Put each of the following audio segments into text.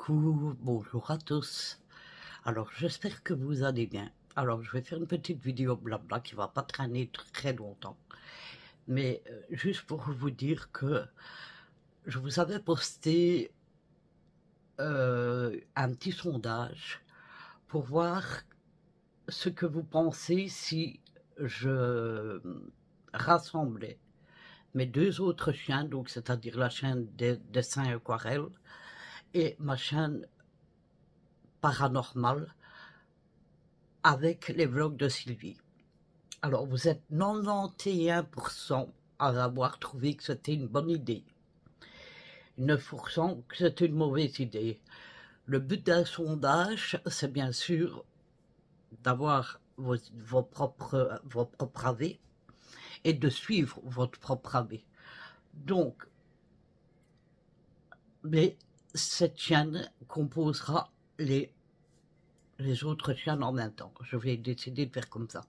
Coucou, bonjour à tous. Alors j'espère que vous allez bien. Alors je vais faire une petite vidéo blabla qui va pas traîner très longtemps. Mais juste pour vous dire que je vous avais posté un petit sondage pour voir ce que vous pensez si je rassemblais mes deux autres chaînes, donc c'est-à-dire la chaîne des dessins aquarelles et ma chaîne paranormale avec les vlogs de Sylvie. Alors vous êtes 91% à avoir trouvé que c'était une bonne idée, 9% que c'était une mauvaise idée. Le but d'un sondage, c'est bien sûr d'avoir vos propres avis et de suivre votre propre avis. Donc, mais cette chaîne composera les autres chaînes en même temps. Je vais décider de faire comme ça.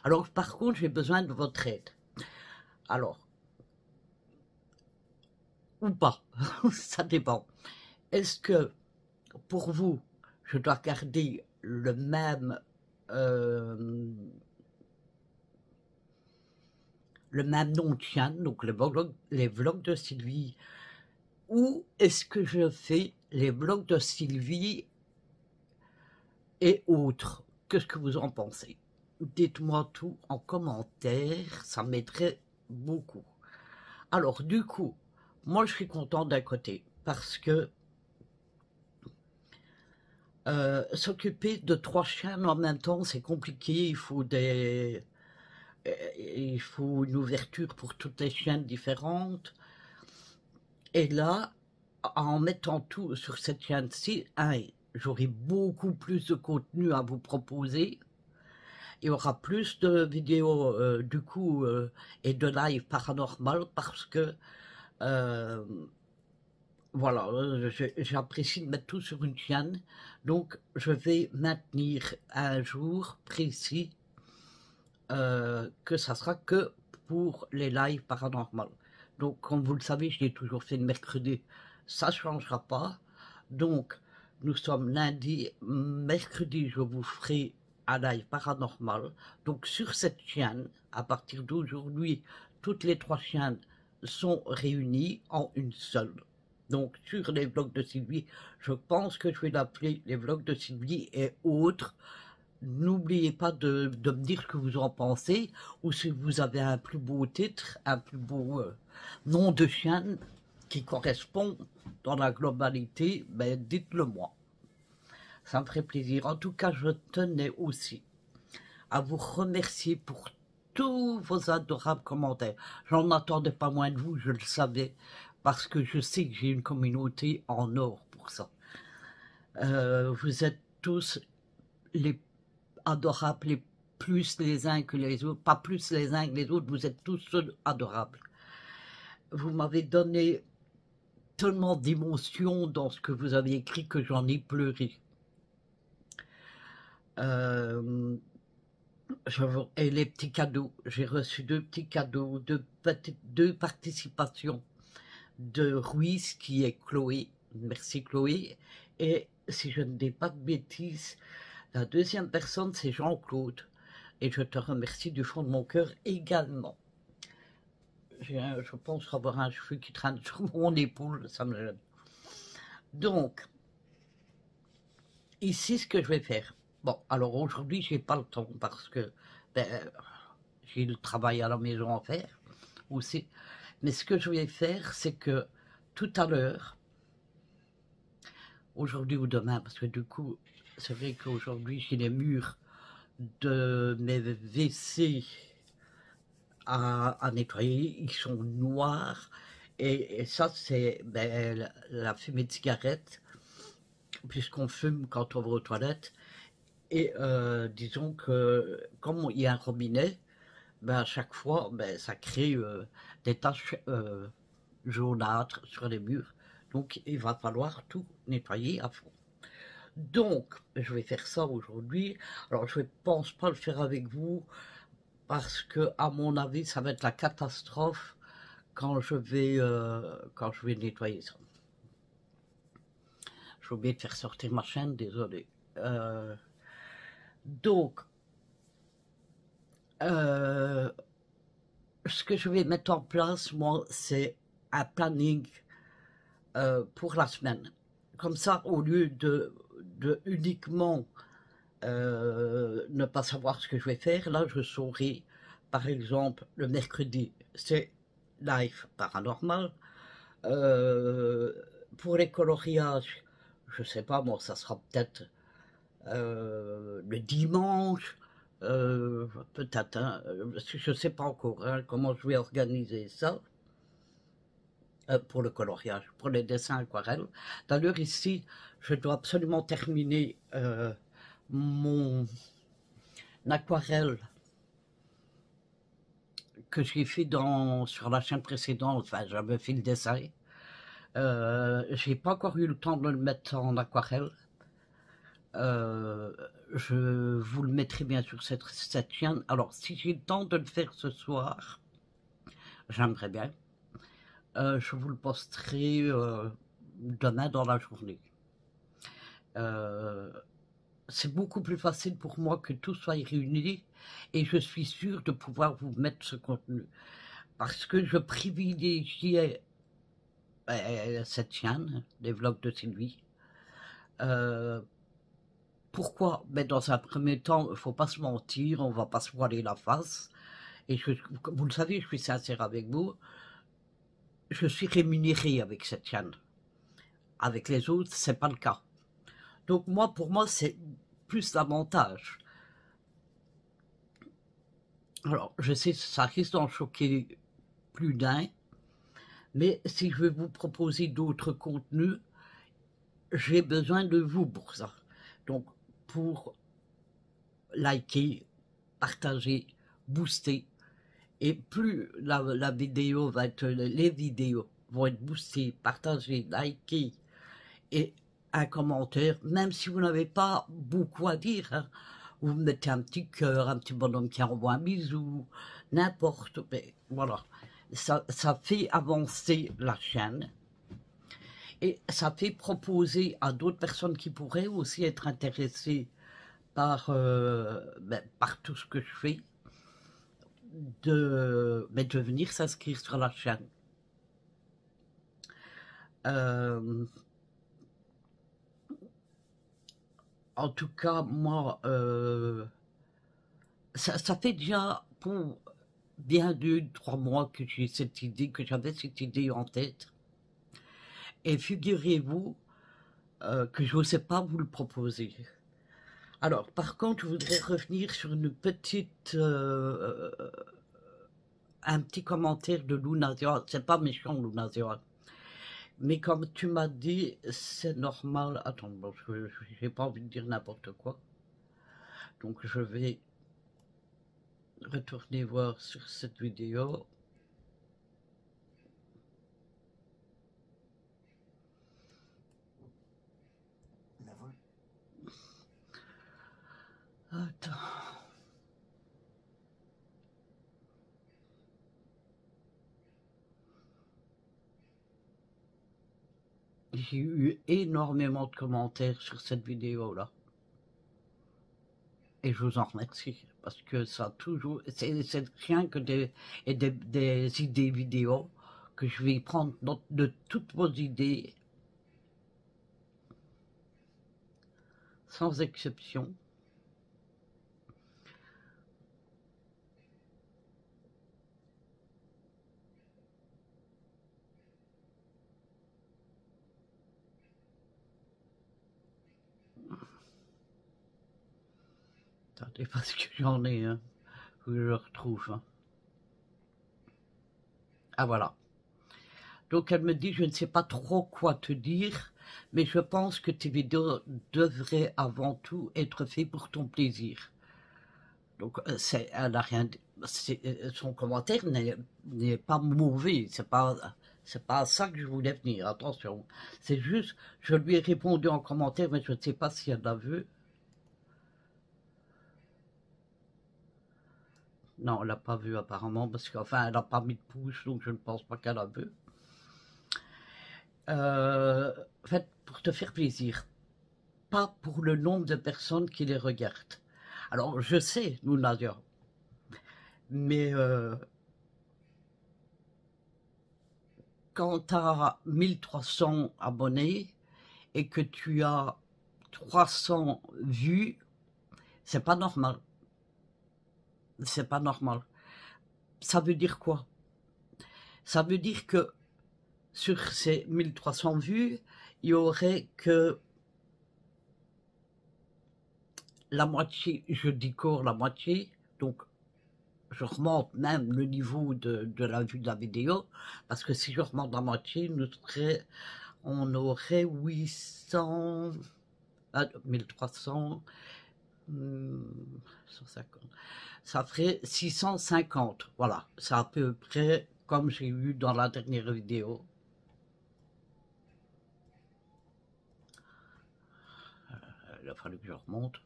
Alors, par contre, j'ai besoin de votre aide. Alors, ou pas, ça dépend. Est-ce que, pour vous, je dois garder le même nom de chaîne, donc les vlogs de Sylvie, ou est-ce que je fais les vlogs de Sylvie et autres? Qu'est-ce que vous en pensez? Dites-moi tout en commentaire, ça m'aiderait beaucoup. Alors du coup, moi je suis content d'un côté, parce que s'occuper de 3 chaînes en même temps, c'est compliqué, il faut une ouverture pour toutes les chaînes différentes. Et là, en mettant tout sur cette chaîne-ci, j'aurai beaucoup plus de contenu à vous proposer. Il y aura plus de vidéos du coup et de live paranormal parce que voilà, j'apprécie de mettre tout sur une chaîne. Donc je vais maintenir un jour précis que ça sera que pour les lives paranormales. Donc comme vous le savez, je l'ai toujours fait le mercredi, ça ne changera pas. Donc nous sommes lundi, mercredi je vous ferai un live paranormal. Donc sur cette chaîne, à partir d'aujourd'hui, toutes les 3 chaînes sont réunies en une seule. Donc sur les vlogs de Sylvie, je pense que je vais l'appeler les vlogs de Sylvie et autres. N'oubliez pas de me dire ce que vous en pensez, ou si vous avez un plus beau titre, un plus beau nom de chaîne qui correspond dans la globalité, ben dites-le moi. Ça me ferait plaisir. En tout cas, je tenais aussi à vous remercier pour tous vos adorables commentaires. J'en attendais pas moins de vous, je le savais, parce que je sais que j'ai une communauté en or pour ça. Vous êtes tous les adorables, les plus les uns que les autres, pas plus les uns que les autres, vous êtes tous adorables. Vous m'avez donné tellement d'émotions dans ce que vous avez écrit que j'en ai pleuré. Et les petits cadeaux, j'ai reçu 2 petits cadeaux, 2 participations de Ruiz qui est Chloé, merci Chloé, et si je ne dis pas de bêtises, la deuxième personne c'est Jean-Claude, et je te remercie du fond de mon cœur également. Je pense avoir un cheveu qui traîne sur mon épaule, ça me gêne. Donc, ici ce que je vais faire, bon, alors aujourd'hui j'ai pas le temps parce que j'ai le travail à la maison à faire aussi, mais ce que je vais faire c'est que tout à l'heure, aujourd'hui ou demain, parce que du coup c'est vrai qu'aujourd'hui j'ai les murs de mes WC à nettoyer, ils sont noirs, et ça c'est la fumée de cigarette, puisqu'on fume quand on va aux toilettes. Et disons que comme il y a un robinet, à chaque fois ça crée des taches jaunâtres sur les murs, donc il va falloir tout nettoyer à fond. Donc je vais faire ça aujourd'hui. Alors je ne pense pas le faire avec vous parce que à mon avis ça va être la catastrophe quand je vais nettoyer ça. J'ai oublié de faire sortir ma chaîne, désolé. Donc, ce que je vais mettre en place, moi, c'est un planning pour la semaine. Comme ça, au lieu de uniquement ne pas savoir ce que je vais faire, là, je saurai, par exemple, le mercredi, c'est live paranormal. Pour les coloriages, je sais pas, moi, ça sera peut-être le dimanche, peut-être, hein, je sais pas encore hein, comment je vais organiser ça. Pour le coloriage, pour les dessins aquarelles. D'ailleurs, ici, je dois absolument terminer mon aquarelle que j'ai fait sur la chaîne précédente. Enfin, j'avais fait le dessin. J'ai pas encore eu le temps de le mettre en aquarelle. Je vous le mettrai bien sur cette chaîne. Alors, si j'ai le temps de le faire ce soir, j'aimerais bien. Je vous le posterai demain dans la journée. C'est beaucoup plus facile pour moi que tout soit réuni et je suis sûre de pouvoir vous mettre ce contenu. Parce que je privilégiais cette chaîne, les vlogs de Sylvie. Pourquoi? Mais dans un premier temps, il ne faut pas se mentir, on ne va pas se voiler la face. Et vous le savez, je suis sincère avec vous. Je suis rémunérée avec cette chaîne. Avec les autres, c'est pas le cas. Donc moi, pour moi, c'est plus l'avantage. Alors, je sais, ça risque d'en choquer plus d'un, mais si je veux vous proposer d'autres contenus, j'ai besoin de vous pour ça. Donc, pour liker, partager, booster, et plus la vidéo va être, les vidéos vont être boostées, partagées, likées, et un commentaire, même si vous n'avez pas beaucoup à dire, hein, vous mettez un petit cœur, un petit bonhomme qui envoie un bisou, n'importe, mais voilà. Ça fait avancer la chaîne et ça fait proposer à d'autres personnes qui pourraient aussi être intéressées par, par tout ce que je fais, de venir s'inscrire sur la chaîne. En tout cas, moi, ça fait déjà pour bien 2-3 mois que j'ai cette idée, que j'avais cette idée en tête. Et figurez-vous que je n'osais pas vous le proposer. Alors, par contre, je voudrais revenir sur une petite, un petit commentaire de Lunazia. C'est pas méchant, Lunazia. Mais comme tu m'as dit, c'est normal. Attends, bon, je n'ai pas envie de dire n'importe quoi. Donc, je vais retourner voir sur cette vidéo. Attends. J'ai eu énormément de commentaires sur cette vidéo-là. Et je vous en remercie, parce que ça a toujours... C'est rien que des idées vidéo, que je vais prendre de toutes vos idées, sans exception. Attendez, parce que j'en ai un, que je le retrouve. Hein. Ah voilà. Donc elle me dit, je ne sais pas trop quoi te dire, mais je pense que tes vidéos devraient avant tout être faites pour ton plaisir. Donc elle a rien dit. Son commentaire n'est pas mauvais, c'est pas à ça que je voulais venir, attention. C'est juste, je lui ai répondu en commentaire, mais je ne sais pas si elle l'a vu. Non, elle l'a pas vu apparemment, parce qu'enfin, elle n'a pas mis de pouce, donc je ne pense pas qu'elle a vu. faites pour te faire plaisir, pas pour le nombre de personnes qui les regardent. Alors, je sais, nous, Nadia, mais quand tu as 1300 abonnés et que tu as 300 vues, c'est pas normal. C'est pas normal. Ça veut dire quoi? Ça veut dire que sur ces 1300 vues, il y aurait que la moitié, je dis corps la moitié, donc je remonte même le niveau de la vue de la vidéo, parce que si je remonte la moitié, on aurait 800, 1300, 150, ça ferait 650, voilà, c'est à peu près comme j'ai vu dans la dernière vidéo. Il a fallu que je remonte.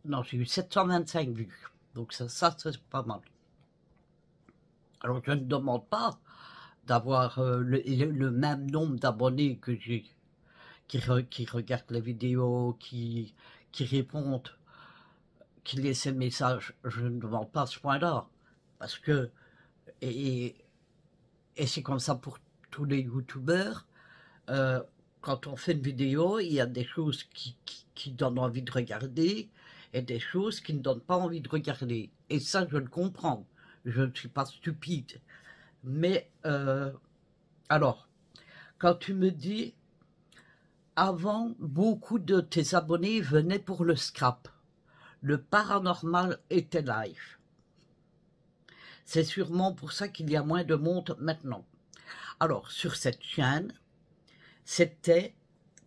Non, j'ai eu 725 vues, donc ça c'est pas mal. Alors je ne demande pas d'avoir le même nombre d'abonnés que j'ai, qui regardent les vidéos, qui répondent, qui laissent des messages. Je ne demande pas à ce point-là, parce que, et c'est comme ça pour tous les youtubeurs, quand on fait une vidéo, il y a des choses qui donnent envie de regarder et des choses qui ne donnent pas envie de regarder. Et ça, je le comprends. Je ne suis pas stupide. Mais, alors, quand tu me dis, avant, beaucoup de tes abonnés venaient pour le scrap. Le paranormal était live. C'est sûrement pour ça qu'il y a moins de monde maintenant. Alors, sur cette chaîne, c'était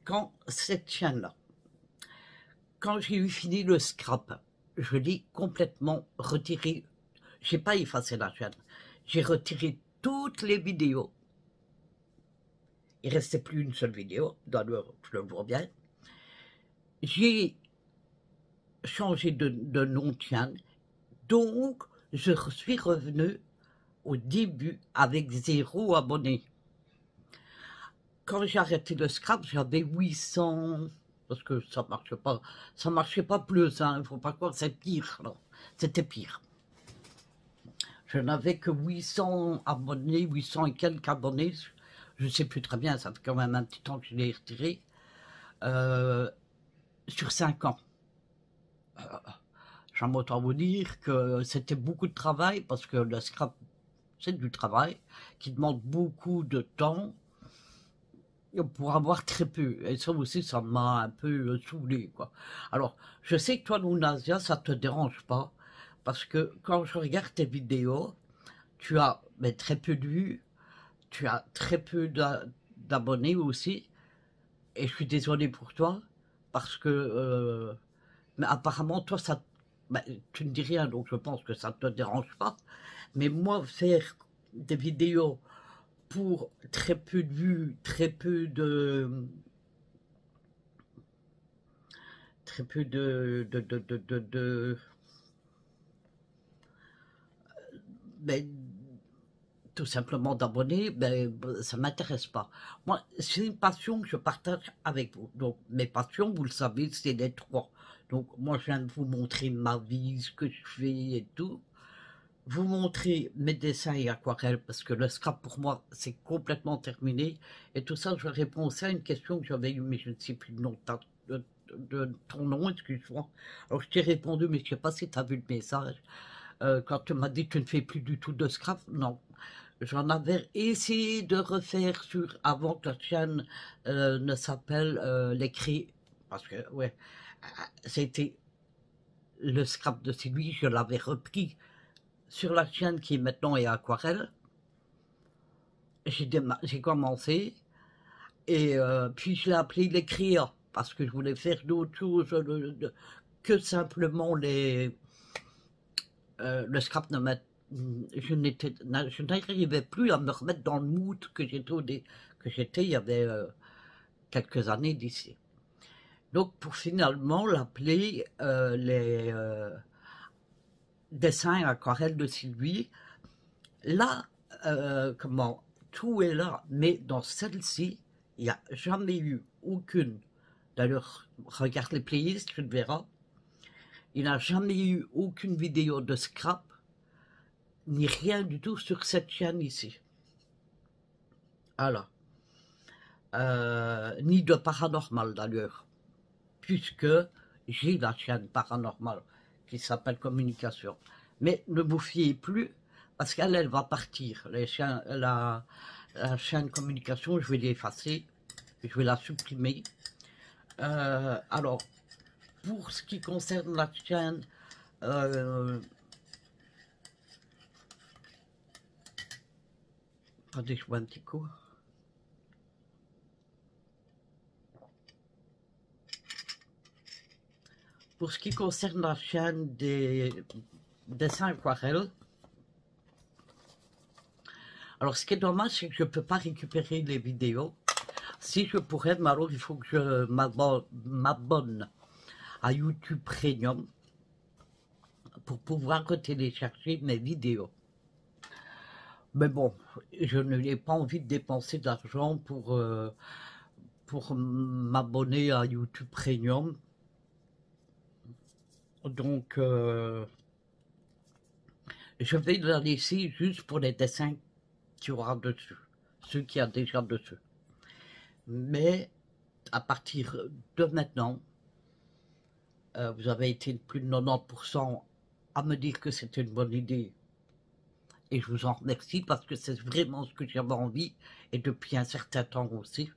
quand cette chaîne-là, quand j'ai eu fini le scrap, je l'ai complètement retiré. J'ai pas effacé la chaîne. J'ai retiré toutes les vidéos. Il restait plus une seule vidéo, d'ailleurs, je le vois bien. J'ai changé de nom de chaîne, donc je suis revenu au début avec 0 abonnés. Quand j'ai arrêté le scrap, j'avais 800, parce que ça marchait pas plus, hein, il faut pas croire, c'est pire, c'était pire. Je n'avais que 800 abonnés, 800 et quelques abonnés, je ne sais plus très bien, ça fait quand même un petit temps que je l'ai retiré, sur 5 ans. J'aime autant vous dire que c'était beaucoup de travail, parce que le scrap, c'est du travail, qui demande beaucoup de temps, pour avoir très peu. Et ça aussi, ça m'a un peu saoulé, quoi. Alors, je sais que toi, Lounasia, ça te dérange pas, parce que quand je regarde tes vidéos, tu as très peu de vues, tu as très peu d'abonnés aussi, et je suis désolé pour toi, parce que, mais apparemment, toi, ça, tu ne dis rien, donc je pense que ça ne te dérange pas, mais moi, faire des vidéos pour très peu de vues, très peu de ben, tout simplement d'abonnés, ça m'intéresse pas. Moi, c'est une passion que je partage avec vous. Donc, mes passions, vous le savez, c'est les 3. Donc, moi, je viens de vous montrer ma vie, ce que je fais et tout. Vous montrer mes dessins et aquarelles, parce que le scrap, pour moi, c'est complètement terminé. Et tout ça, je réponds aussi à une question que j'avais eue, mais je ne sais plus le nom de ton nom, excuse-moi. Alors, je t'ai répondu, mais je ne sais pas si tu as vu le message. Quand tu m'as dit que tu ne fais plus du tout de scrap, non. J'en avais essayé de refaire avant que la chaîne ne s'appelle l'écrit, parce que, ouais, c'était le scrap de Sylvie, je l'avais repris sur la chaîne qui maintenant est Aquarelle. J'ai commencé, et puis je l'ai appelé l'écrire, parce que je voulais faire d'autres choses que simplement le scrap je n'arrivais plus à me remettre dans le mood que j'étais il y avait quelques années d'ici. Donc pour finalement l'appeler les dessins aquarelles de Sylvie, là, tout est là, mais dans celle-ci, il n'y a jamais eu aucune. D'ailleurs, regarde les playlists, tu le verras. Il n'a jamais eu aucune vidéo de scrap, ni rien du tout sur cette chaîne ici. Alors, ni de paranormal d'ailleurs, puisque j'ai la chaîne paranormale qui s'appelle Communication. Mais ne vous fiez plus, parce qu'elle elle va partir. La chaîne Communication, je vais l'effacer, je vais la supprimer. Alors, pour ce qui concerne la chaîne, attendez, je vois un petit coup. Pour ce qui concerne la chaîne des dessins aquarelles, alors ce qui est dommage, c'est que je ne peux pas récupérer les vidéos. Si je pourrais, mais alors il faut que je m'abonne à YouTube Premium pour pouvoir télécharger mes vidéos. Mais bon, je n'ai pas envie de dépenser d'argent pour m'abonner à YouTube Premium. Donc, je vais la laisser juste pour les dessins qu'il y aura dessus, ceux qu'il y a déjà dessus. Mais à partir de maintenant, vous avez été plus de 90% à me dire que c'était une bonne idée. Et je vous en remercie parce que c'est vraiment ce que j'avais envie, et depuis un certain temps aussi.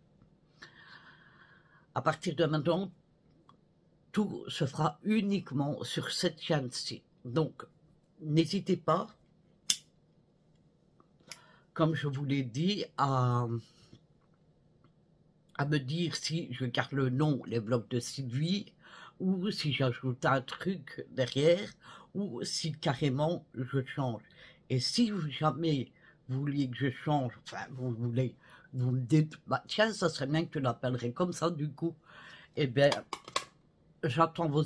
À partir de maintenant, tout se fera uniquement sur cette chaîne-ci. Donc, n'hésitez pas, comme je vous l'ai dit, à me dire si je garde le nom, les blogs de Sylvie, ou si j'ajoute un truc derrière, ou si carrément je change. Et si jamais vous vouliez que je change, enfin vous me dites, bah tiens, ça serait bien que tu l'appellerais comme ça du coup, eh bien, j'attends vos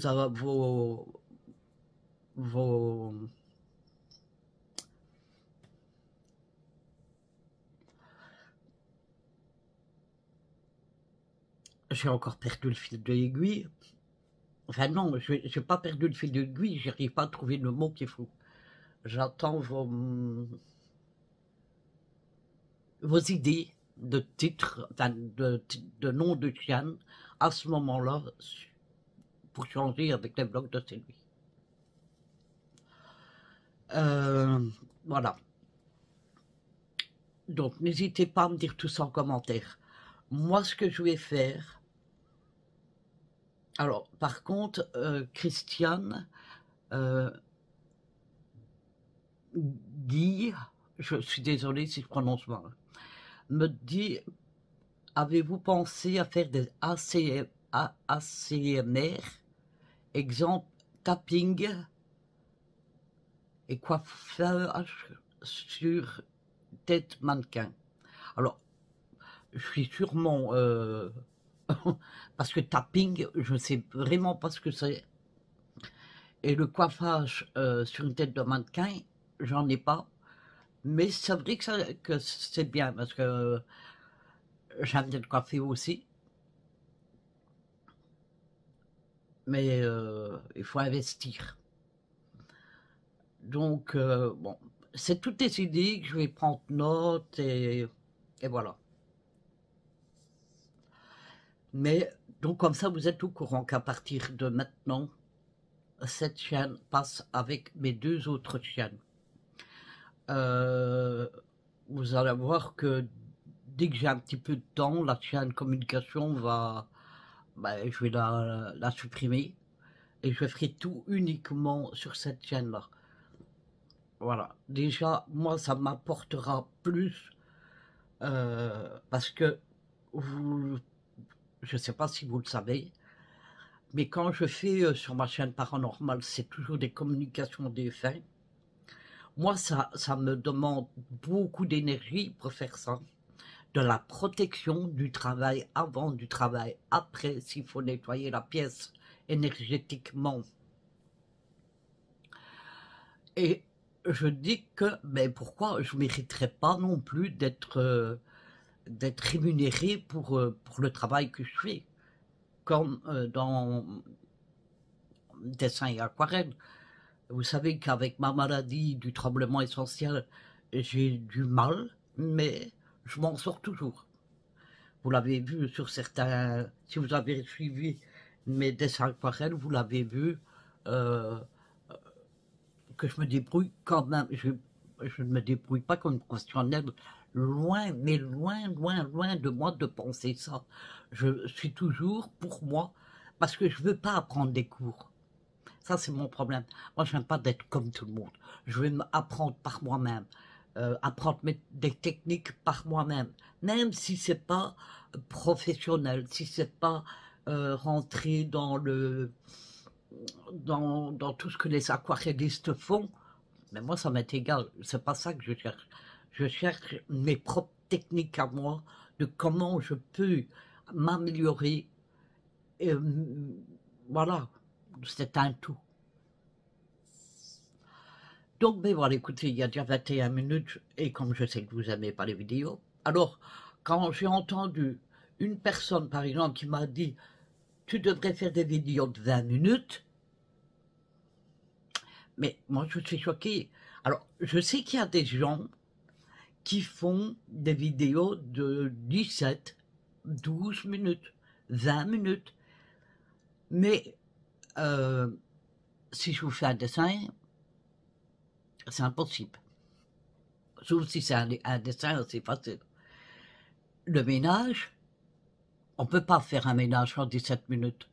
j'ai encore perdu le fil de l'aiguille. Enfin non, je n'ai pas perdu le fil de l'aiguille, j'arrive pas à trouver le mot qu'il faut. J'attends vos idées de titres, enfin de nom de chaîne, à ce moment-là, pour changer avec les blogs de Sylvie. Voilà. Donc, n'hésitez pas à me dire tout ça en commentaire. Moi, ce que je vais faire... Alors, par contre, Christiane... Guy, je suis désolée si je prononce mal, me dit, avez-vous pensé à faire des ACMR, exemple tapping et coiffage sur tête mannequin? Alors, je suis sûrement, parce que tapping, je ne sais vraiment pas ce que c'est, et le coiffage sur une tête de mannequin, j'en ai pas, mais c'est vrai que c'est bien, parce que j'aime bien le coiffer aussi, mais il faut investir. Donc, bon, c'est toutes des idées que je vais prendre note, et voilà. Mais, donc comme ça, vous êtes au courant qu'à partir de maintenant, cette chaîne passe avec mes deux autres chaînes. Vous allez voir que dès que j'ai un petit peu de temps, la chaîne Communication va... je vais la supprimer. Et je ferai tout uniquement sur cette chaîne-là. Voilà. Déjà, moi, ça m'apportera plus. Parce que, je ne sais pas si vous le savez, mais quand je fais sur ma chaîne paranormale, c'est toujours des communications des faits. Moi, ça me demande beaucoup d'énergie pour faire ça. De la protection, du travail avant, du travail après, s'il faut nettoyer la pièce énergétiquement. Et je dis que, mais pourquoi je ne mériterais pas non plus d'être rémunéré pour le travail que je fais, comme dans dessin et aquarelle. Vous savez qu'avec ma maladie du tremblement essentiel, j'ai du mal, mais je m'en sors toujours. Vous l'avez vu sur certains, si vous avez suivi mes dessins aquarelles, vous l'avez vu, euh, que je me débrouille quand même. Je ne me débrouille pas comme une professionnelle. Loin, mais loin, loin, loin de moi de penser ça. Je suis toujours pour moi, parce que je ne veux pas apprendre des cours. Ça, c'est mon problème. Moi, je n'aime pas d'être comme tout le monde. Je veux apprendre par moi-même, apprendre des techniques par moi-même, même si c'est pas professionnel, si c'est pas rentrer dans tout ce que les aquarellistes font. Mais moi, ça m'est égal. C'est pas ça que je cherche. Je cherche mes propres techniques à moi, de comment je peux m'améliorer. Voilà, c'est un tout. Donc, ben voilà, écoutez, il y a déjà 21 minutes, et comme je sais que vous n'aimez pas les vidéos, alors, quand j'ai entendu une personne, par exemple, qui m'a dit « Tu devrais faire des vidéos de 20 minutes », mais moi, je suis choquée. Alors, je sais qu'il y a des gens qui font des vidéos de 17, 12 minutes, 20 minutes, mais si je vous fais un dessin, c'est impossible. Sauf si c'est un dessin assez facile. Le ménage, on ne peut pas faire un ménage en 17 minutes.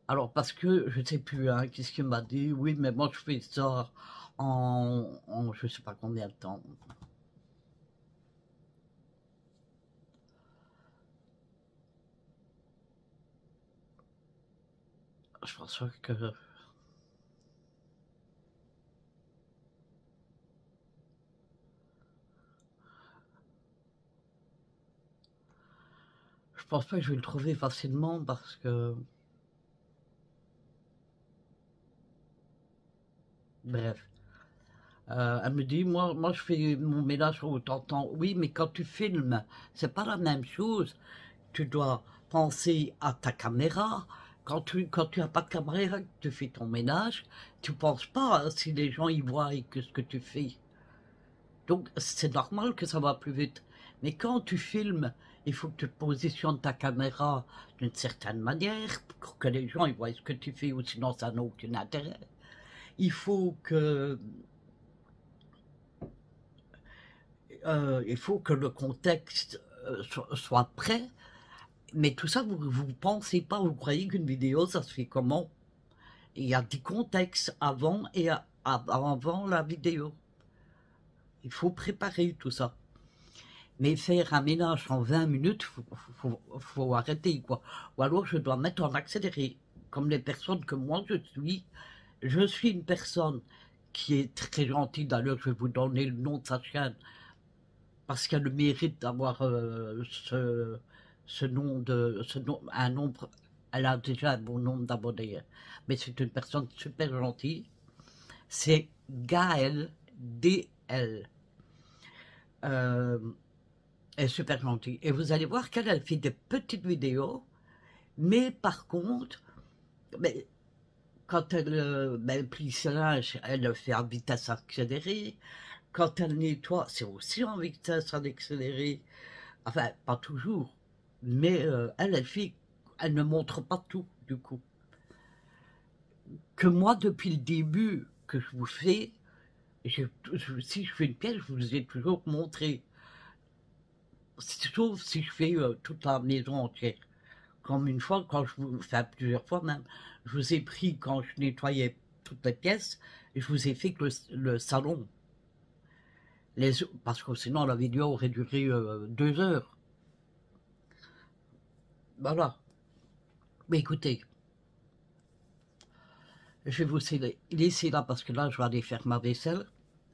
Alors, parce que, je ne sais plus, hein, qu'est-ce qu'il m'a dit, oui, mais moi, je fais ça en je ne sais pas combien de temps. Je pense que... Je pense pas que je vais le trouver facilement, parce que... Bref. Elle me dit, moi je fais mon ménage autant de temps. Oui, mais quand tu filmes, c'est pas la même chose. Tu dois penser à ta caméra. Quand tu n'as pas de caméra, que tu fais ton ménage, tu penses pas à si les gens y voient et que ce que tu fais. Donc c'est normal que ça va plus vite. Mais quand tu filmes, il faut que tu positionnes ta caméra d'une certaine manière pour que les gens y voient ce que tu fais, ou sinon ça n'a aucun intérêt. Il faut que le contexte soit prêt, mais tout ça, vous ne pensez pas, vous croyez qu'une vidéo, ça se fait comment? Il y a du contexte avant et avant la vidéo. Il faut préparer tout ça. Mais faire un ménage en 20 minutes, faut arrêter, quoi. Ou alors je dois mettre en accéléré, comme les personnes que moi je suis. Je suis une personne qui est très gentille, d'ailleurs je vais vous donner le nom de sa chaîne, parce qu'elle le mérite d'avoir ce nom, un nombre, elle a déjà un bon nombre d'abonnés, mais c'est une personne super gentille, c'est Gaëlle, DL, elle est super gentille, et vous allez voir qu'elle fait des petites vidéos, mais par contre, mais, quand elle plie ce linge, elle le fait à vitesse accélérée. Quand elle nettoie, c'est aussi en vitesse accélérée. Enfin, pas toujours. Mais elle ne montre pas tout, du coup. Que moi, depuis le début que je vous fais, si je fais une pièce, je vous ai toujours montré. Sauf si je fais toute la maison entière. Comme une fois, quand je vous, enfin plusieurs fois même, je vous ai pris quand je nettoyais toutes les pièces, et je vous ai fait que le salon. Parce que sinon la vidéo aurait duré 2 heures. Voilà. Mais écoutez, je vais vous laisser là, parce que là je vais aller faire ma vaisselle.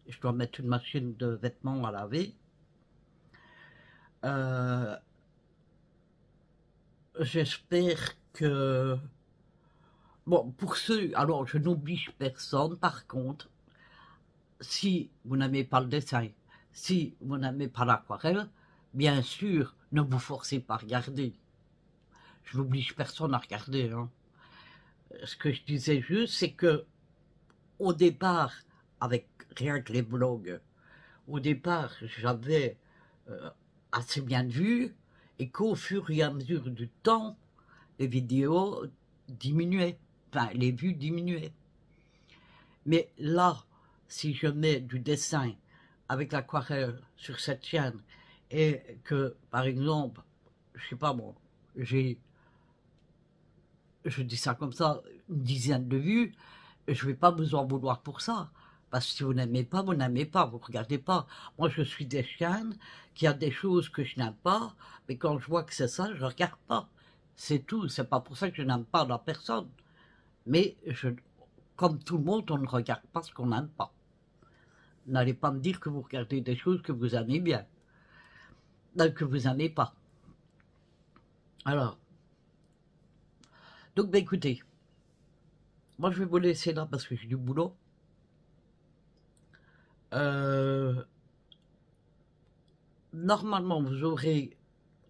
Je dois mettre une machine de vêtements à laver. J'espère que... Bon, pour ceux... Alors, je n'oblige personne, par contre, si vous n'aimez pas le dessin, si vous n'aimez pas l'aquarelle, bien sûr, ne vous forcez pas à regarder. Je n'oblige personne à regarder. Hein. Ce que je disais juste, c'est que au départ, avec rien que les blogs, au départ, j'avais assez bien de vues, et qu'au fur et à mesure du temps, les vidéos diminuaient, enfin les vues diminuaient. Mais là, si je mets du dessin avec l'aquarelle sur cette chaîne et que, par exemple, je sais pas bon, j'ai, je dis ça comme ça, une dizaine de vues, je vais pas vous en vouloir pour ça. Parce que si vous n'aimez pas, vous n'aimez pas, vous regardez pas. Moi, je suis des chaînes qui a des choses que je n'aime pas, mais quand je vois que c'est ça, je regarde pas. C'est tout. C'est pas pour ça que je n'aime pas la personne. Mais comme tout le monde, on ne regarde pas ce qu'on n'aime pas. N'allez pas me dire que vous regardez des choses que vous aimez bien, que vous n'aimez pas. Alors, donc, ben, écoutez, moi je vais vous laisser là parce que j'ai du boulot. Normalement, vous aurez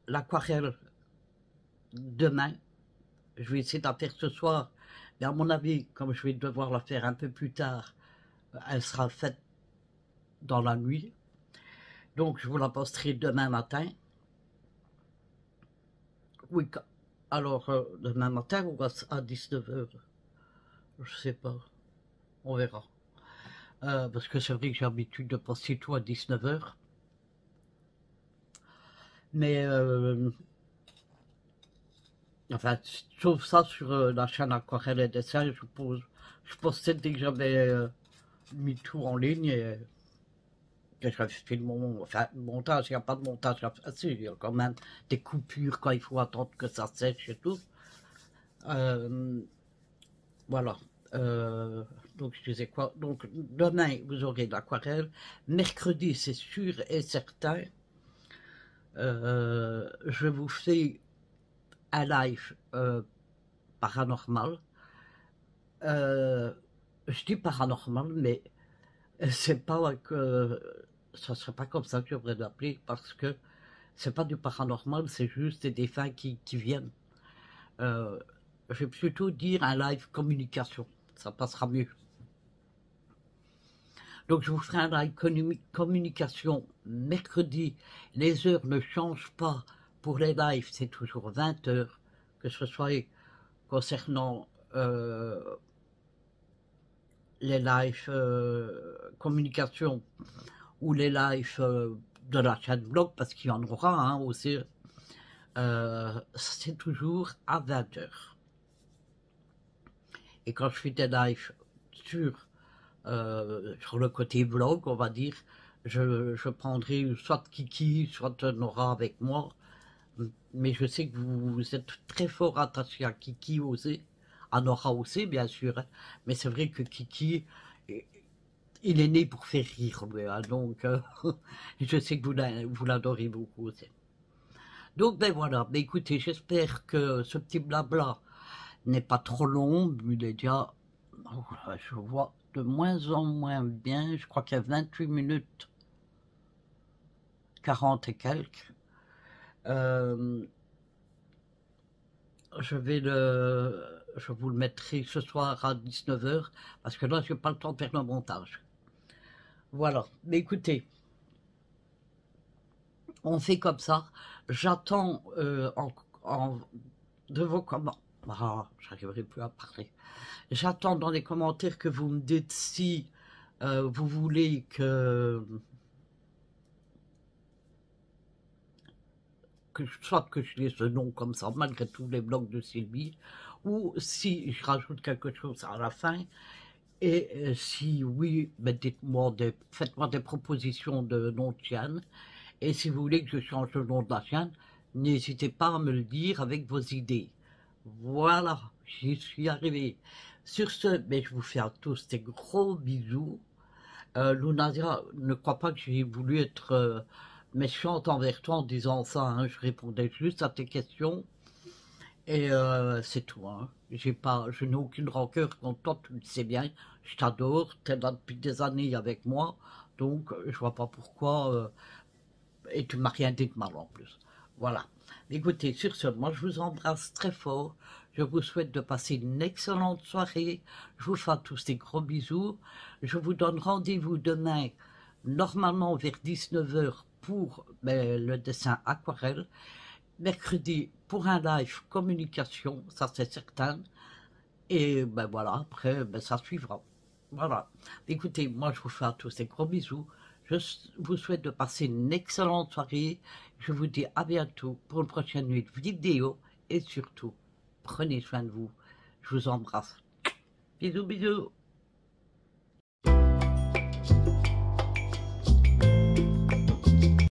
l'aquarelle demain. Je vais essayer de la faire ce soir, mais à mon avis, comme je vais devoir la faire un peu plus tard, elle sera faite dans la nuit. Donc, je vous la posterai demain matin. Oui, alors, demain matin ou à 19h, je sais pas, on verra. Parce que c'est vrai que j'ai l'habitude de poster tout à 19h. Mais, enfin, sauf ça sur la chaîne Aquarelle et Dessin, je postais dès que j'avais mis tout en ligne et que j'avais fait le montage. Il n'y a pas de montage à faire, il y a quand même des coupures quand il faut attendre que ça sèche et tout. Voilà. Donc je disais quoi? Donc demain vous aurez de l'aquarelle. Mercredi c'est sûr et certain. Je vous fais un live paranormal. Je dis paranormal, mais c'est pas que ça serait pas comme ça que je devrais l'appeler parce que c'est pas du paranormal, c'est juste des fins qui viennent. Je vais plutôt dire un live communication, ça passera mieux. Donc je vous ferai un live communication mercredi. Les heures ne changent pas pour les lives, c'est toujours 20 heures, que ce soit concernant les lives communication ou les lives de la chaîne blog, parce qu'il y en aura hein, aussi. C'est toujours à 20 heures. Et quand je fais des lives sur le côté blog, on va dire, je prendrai soit Kiki, soit Nora avec moi. Mais je sais que vous êtes très fort attaché à Kiki aussi, à Nora aussi, bien sûr. Hein. Mais c'est vrai que Kiki, il est né pour faire rire, lui, hein, donc je sais que vous l'adorez beaucoup aussi. Donc, ben voilà, ben écoutez, j'espère que ce petit blabla n'est pas trop long, il est déjà, je vois de moins en moins bien, je crois qu'il y a 28 minutes 40 et quelques. Je vous le mettrai ce soir à 19h, parce que là, je n'ai pas le temps de faire le montage. Voilà, mais écoutez, on fait comme ça. J'attends de vos commentaires. Ah, j'arriverai plus à parler. J'attends dans les commentaires que vous me dites si vous voulez soit que je laisse le nom comme ça, malgré tous les blogs de Sylvie, ou si je rajoute quelque chose à la fin. Et si oui, ben faites-moi des propositions de nom de chaîne. Et si vous voulez que je change le nom de la chaîne, n'hésitez pas à me le dire avec vos idées. Voilà, j'y suis arrivé. Sur ce, ben, je vous fais à tous des gros bisous. Lunasia, ne crois pas que j'ai voulu être méchante envers toi en disant ça. Hein, je répondais juste à tes questions. Et c'est tout, hein. Je n'ai aucune rancœur contre toi, tu le sais bien. Je t'adore, tu es là depuis des années avec moi. Donc, je vois pas pourquoi. Et tu m'as rien dit de mal en plus. Voilà. Écoutez, sur ce, moi je vous embrasse très fort. Je vous souhaite de passer une excellente soirée. Je vous fais à tous des gros bisous. Je vous donne rendez-vous demain, normalement vers 19 h pour le dessin aquarelle. Mercredi pour un live communication, ça c'est certain. Et ben voilà, après, ben, ça suivra. Voilà. Écoutez, moi je vous fais à tous des gros bisous. Je vous souhaite de passer une excellente soirée. Je vous dis à bientôt pour une prochaine vidéo. Et surtout, prenez soin de vous. Je vous embrasse. Bisous, bisous.